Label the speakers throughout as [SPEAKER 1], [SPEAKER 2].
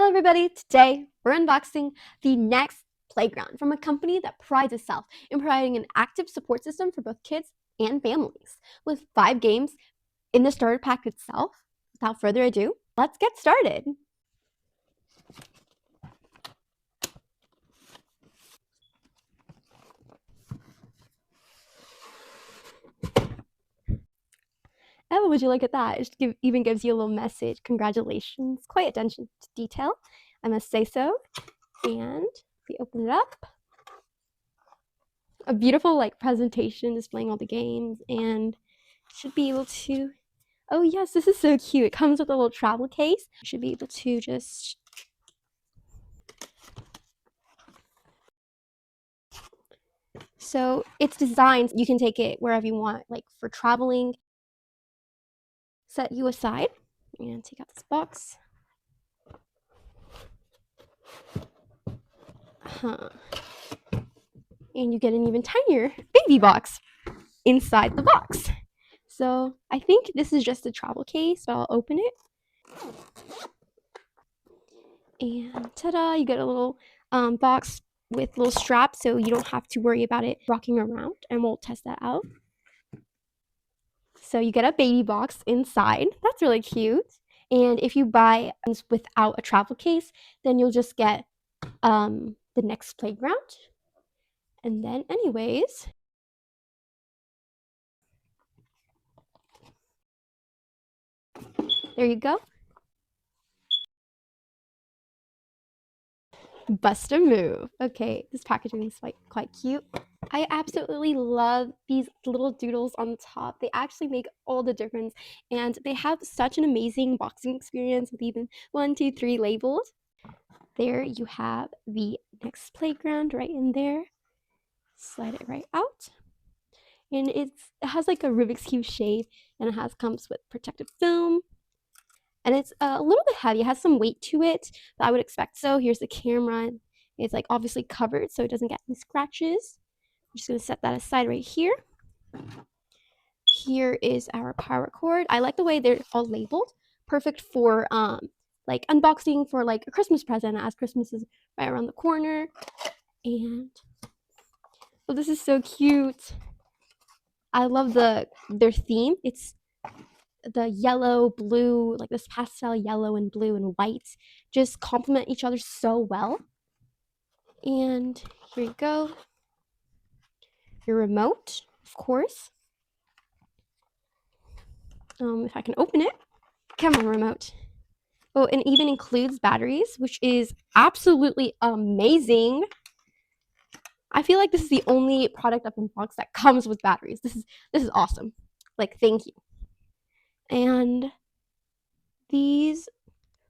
[SPEAKER 1] Hello everybody, today we're unboxing the NEX Playground from a company that prides itself in providing an active support system for both kids and families. With 5 games in the starter pack itself, without further ado, let's get started. Oh, would you look at that? It even gives you a little message. Congratulations. Quite attention to detail, I must say so. And if we open it up, a beautiful presentation displaying all the games, and should be able to, oh yes, this is so cute. It comes with a little travel case. You should be able to just, so it's designed, you can take it wherever you want, like for traveling. Set you aside and take out this box. And you get an even tinier baby box inside the box. So I think this is just a travel case, but I'll open it. And ta-da, you get a little box with little straps, so you don't have to worry about it rocking around, and we'll test that out. So you get a baby box inside. That's really cute. And if you buy without a travel case, then you'll just get the NEX Playground. And then anyways, there you go. Bust a move. Okay, this packaging is quite cute. I absolutely love these little doodles on the top. They actually make all the difference, and they have such an amazing boxing experience with even 1, 2, 3 labeled. There you have the NEX Playground right in there. Slide it right out. And it has like a Rubik's Cube shape, and it comes with protective film. And it's a little bit heavy. It has some weight to it, but I would expect so. Here's the camera. It's obviously covered so it doesn't get any scratches. I'm just going to set that aside right here. Here is our power cord. I like the way they're all labeled. Perfect for unboxing for a Christmas present, as Christmas is right around the corner. And oh, this is so cute. I love their theme. It's the yellow, blue, this pastel yellow and blue and white just complement each other so well. And here you go. Your remote, of course. If I can open it. Come on, remote. Oh, and it even includes batteries, which is absolutely amazing. I feel like this is the only product I've unboxed that comes with batteries. This is awesome. Thank you. And these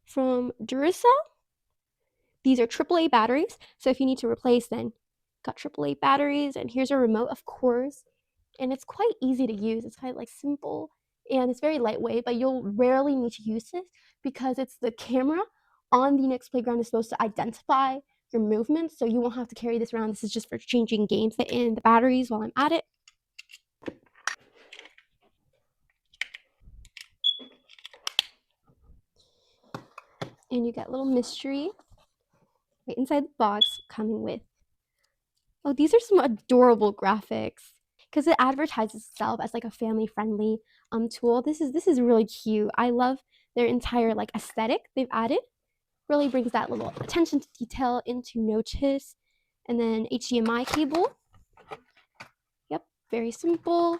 [SPEAKER 1] from Duracell. These are AAA batteries, so if you need to replace, then got AAA batteries. And here's a remote, of course, and it's quite easy to use. It's kind of simple, and it's very lightweight, but you'll rarely need to use this because it's the camera on the NEX Playground is supposed to identify your movements, so you won't have to carry this around. This is just for changing games. Put in the batteries while I'm at it. And you get a little mystery right inside the box coming with, oh, these are some adorable graphics because it advertises itself as a family-friendly tool. This is really cute. I love their entire aesthetic they've added. Really brings that little attention to detail into notice. And then HDMI cable. Yep, very simple.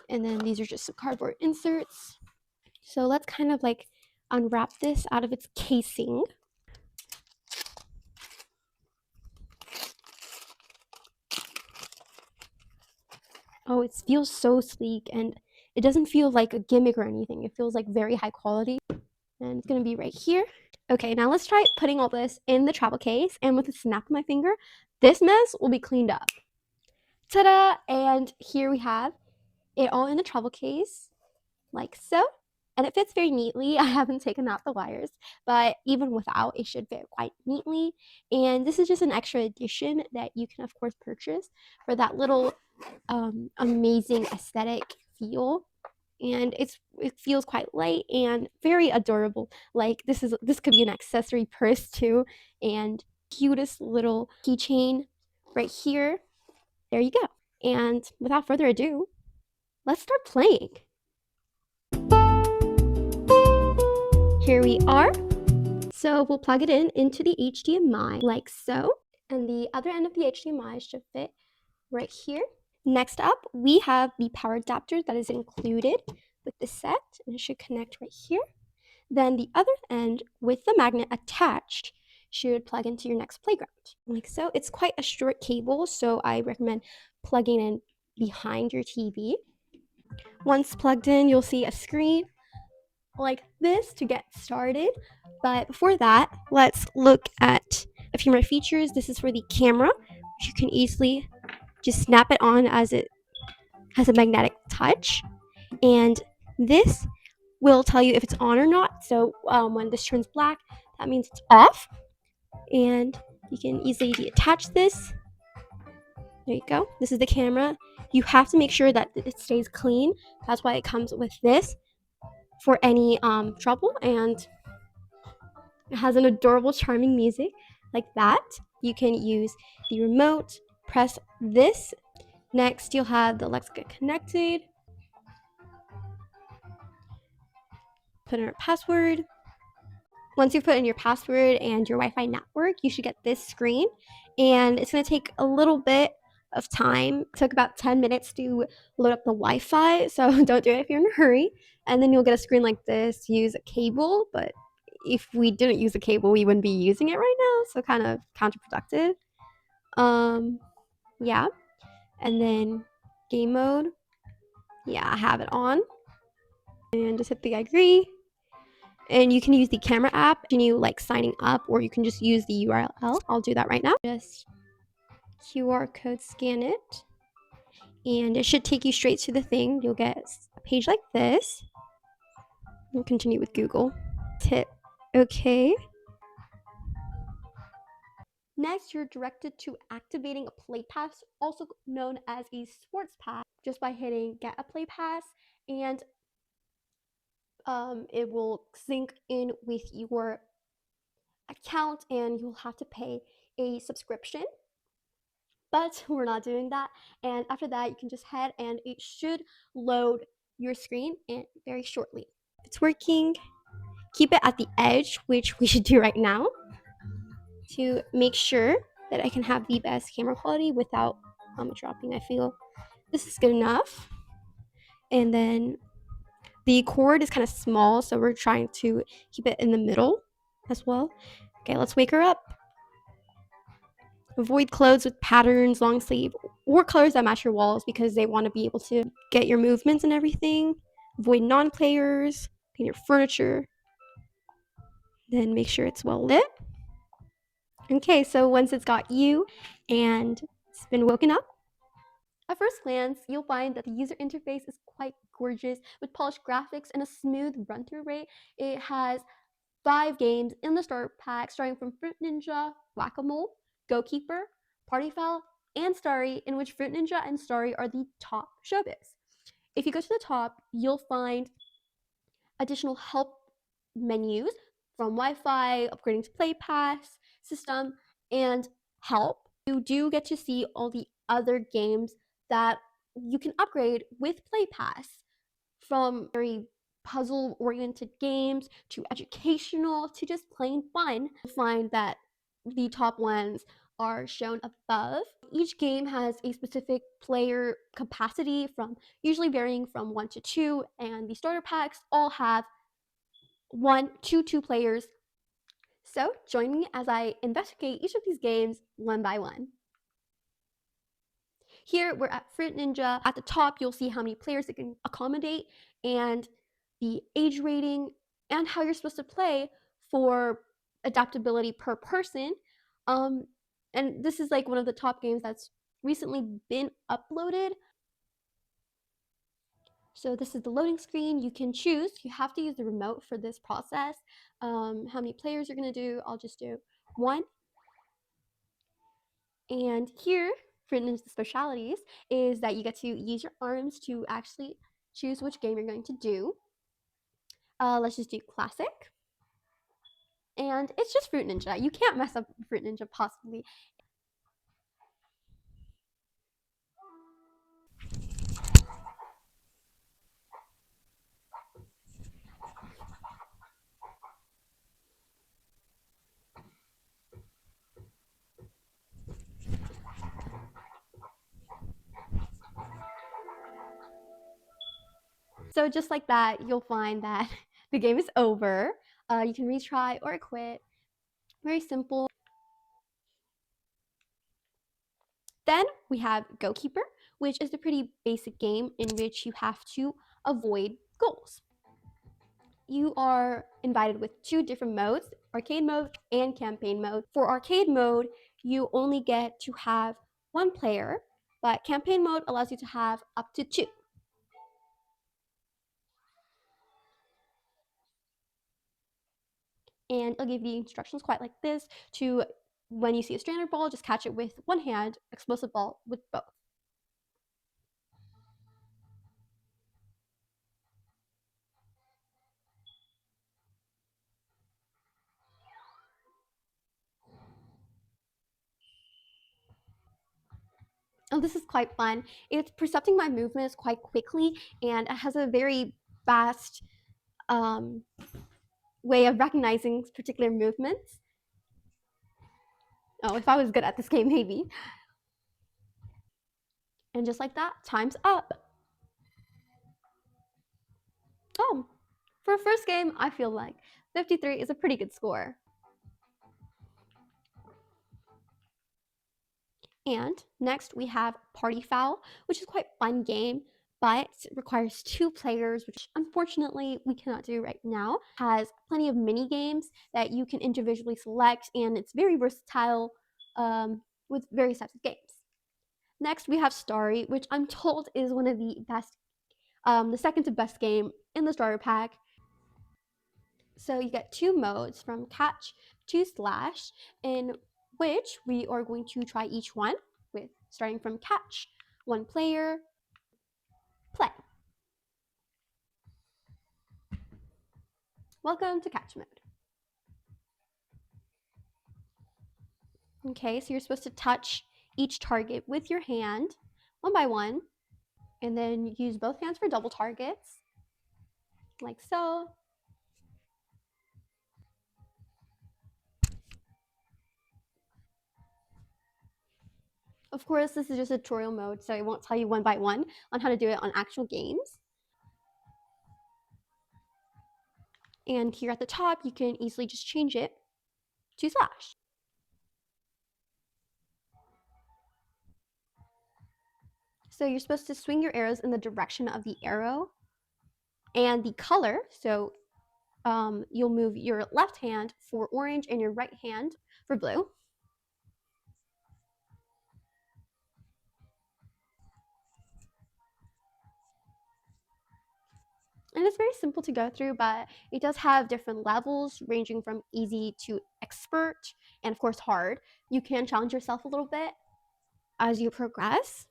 [SPEAKER 1] And then these are just some cardboard inserts. So let's kind of unwrap this out of its casing. Oh, it feels so sleek, and it doesn't feel like a gimmick or anything. It feels very high quality. And it's going to be right here. Okay, now let's try putting all this in the travel case, and with a snap of my finger, this mess will be cleaned up. Ta-da! And here we have it all in the travel case, like so. And it fits very neatly. I haven't taken out the wires, but even without, it should fit quite neatly. And this is just an extra addition that you can, of course, purchase for that little amazing aesthetic feel. and it feels quite light and very adorable. Like this could be an accessory purse too, and cutest little keychain right here. There you go. And without further ado, let's start playing. Here we are. So we'll plug it into the HDMI like so, and the other end of the HDMI should fit right here. Next up, we have the power adapter that is included with the set, and it should connect right here. Then the other end with the magnet attached should plug into your NEX playground, like so. It's quite a short cable, so I recommend plugging in behind your TV. Once plugged in, you'll see a screen like this to get started. But before that, let's look at a few more features. This is for the camera, which you can easily just snap it on as it has a magnetic touch. And this will tell you if it's on or not. So when this turns black, that means it's off. And you can easily detach this. There you go. This is the camera. You have to make sure that it stays clean. That's why it comes with this for any trouble. And it has an adorable, charming music like that. You can use the remote, press this. Next, you'll have the Let's Get Connected. Put in our password. Once you put in your password and your Wi-Fi network, you should get this screen, and it's going to take a little bit of time. It took about 10 minutes to load up the Wi-Fi, so don't do it if you're in a hurry. And then you'll get a screen like this. Use a cable, but if we didn't use a cable, we wouldn't be using it right now, so kind of counterproductive. Yeah. And then game mode. Yeah, I have it on. And just hit the agree. And you can use the camera app, continue like signing up, or you can just use the URL. I'll do that right now. Just QR code scan it, and it should take you straight to the thing. You'll get a page like this. We'll continue with Google. Hit OK. Next, you're directed to activating a play pass, also known as a sports pass, just by hitting get a play pass, and it will sync in with your account and you'll have to pay a subscription, but we're not doing that. And after that, you can just head and it should load your screen and very shortly. If it's working, keep it at the edge, which we should do right now, to make sure that I can have the best camera quality without dropping. I feel this is good enough. And then the cord is kind of small, so we're trying to keep it in the middle as well. Okay, let's wake her up. Avoid clothes with patterns, long sleeve, or colors that match your walls because they want to be able to get your movements and everything. Avoid non-players, clean your furniture. Then make sure it's well lit. Okay, so once it's got you and it's been woken up, at first glance, you'll find that the user interface is quite gorgeous with polished graphics and a smooth run-through rate. It has 5 games in the starter pack, starting from Fruit Ninja, Whack-A-Mole, Go Keeper, Party Foul, and Starri, in which Fruit Ninja and Starri are the top showbiz. If you go to the top, you'll find additional help menus from Wi-Fi, upgrading to Play Pass, system, and help. You do get to see all the other games that you can upgrade with Play Pass, from very puzzle-oriented games to educational to just plain fun. You'll find that the top ones are shown above. Each game has a specific player capacity, from usually varying from 1 to 2, and the starter packs all have 1 to 2 players. So join me as I investigate each of these games one by one. Here we're at Fruit Ninja. At the top, you'll see how many players it can accommodate and the age rating and how you're supposed to play for adaptability per person. And this is like one of the top games that's recently been uploaded. So this is the loading screen. You can choose. You have to use the remote for this process. How many players you're going to do. I'll just do 1. And here, for instance, the specialities is that you get to use your arms to actually choose which game you're going to do. Let's just do classic. And it's just Fruit Ninja. You can't mess up Fruit Ninja possibly. So just like that, you'll find that the game is over. You can retry or quit. Very simple. Then we have Go Keeper, which is a pretty basic game in which you have to avoid goals. You are invited with two different modes, arcade mode and campaign mode. For arcade mode, you only get to have one player, but campaign mode allows you to have up to two. And I'll give you instructions quite like this to when you see a standard ball, just catch it with one hand, explosive ball with both. Oh, this is quite fun. It's percepting my movements quite quickly, and it has a very fast um, way of recognizing particular movements. Oh, if I was good at this game, maybe. And just like that, time's up. Oh, for a first game, I feel like 53 is a pretty good score. And next we have Party Foul, which is quite a fun game, but requires two players, which unfortunately we cannot do right now. Has plenty of mini games that you can individually select, and it's very versatile with various types of games. Next we have Starri, which I'm told is one of the best, the second to best game in the starter pack. So you get two modes from catch to slash, in which we are going to try each one with starting from catch, one player, play. Welcome to catch mode. Okay, so you're supposed to touch each target with your hand, one by one, and then use both hands for double targets, like so. Of course, this is just a tutorial mode, so I won't tell you one by one on how to do it on actual games. And here at the top, you can easily just change it to slash. So you're supposed to swing your arrows in the direction of the arrow and the color. So you'll move your left hand for orange and your right hand for blue. And it's very simple to go through, but it does have different levels ranging from easy to expert and of course hard. You can challenge yourself a little bit as you progress.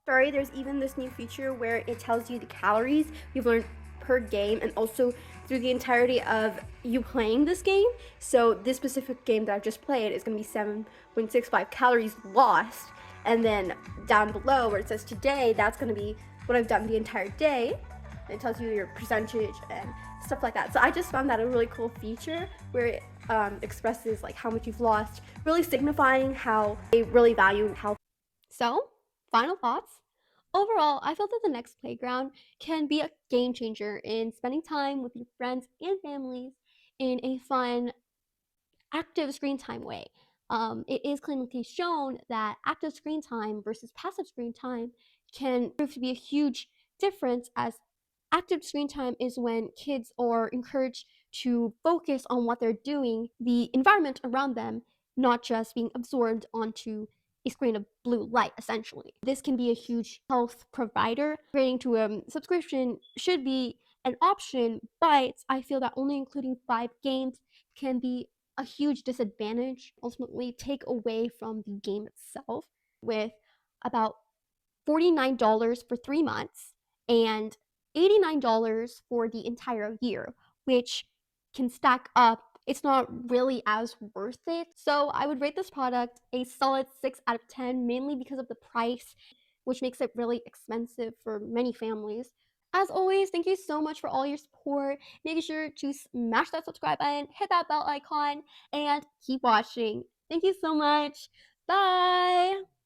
[SPEAKER 1] Sorry, there's even this new feature where it tells you the calories you've learned per game and also through the entirety of you playing this game. So this specific game that I've just played is going to be 7.65 calories lost. And then down below where it says today, that's going to be what I've done the entire day. And it tells you your percentage and stuff like that. So I just found that a really cool feature where it expresses like how much you've lost, really signifying how they really value health. So, final thoughts. Overall, I feel that the NEX Playground can be a game changer in spending time with your friends and families in a fun, active screen time way. It is clinically shown that active screen time versus passive screen time can prove to be a huge difference, as active screen time is when kids are encouraged to focus on what they're doing, the environment around them, not just being absorbed onto a screen of blue light, essentially. This can be a huge health provider. Upgrading to a subscription should be an option, but I feel that only including 5 games can be a huge disadvantage, ultimately take away from the game itself, with about $49 for 3 months. and $89 for the entire year, which can stack up. It's not really as worth it. So I would rate this product a solid 6 out of 10, mainly because of the price, which makes it really expensive for many families. As always, thank you so much for all your support. Make sure to smash that subscribe button, hit that bell icon, and keep watching. Thank you so much. Bye!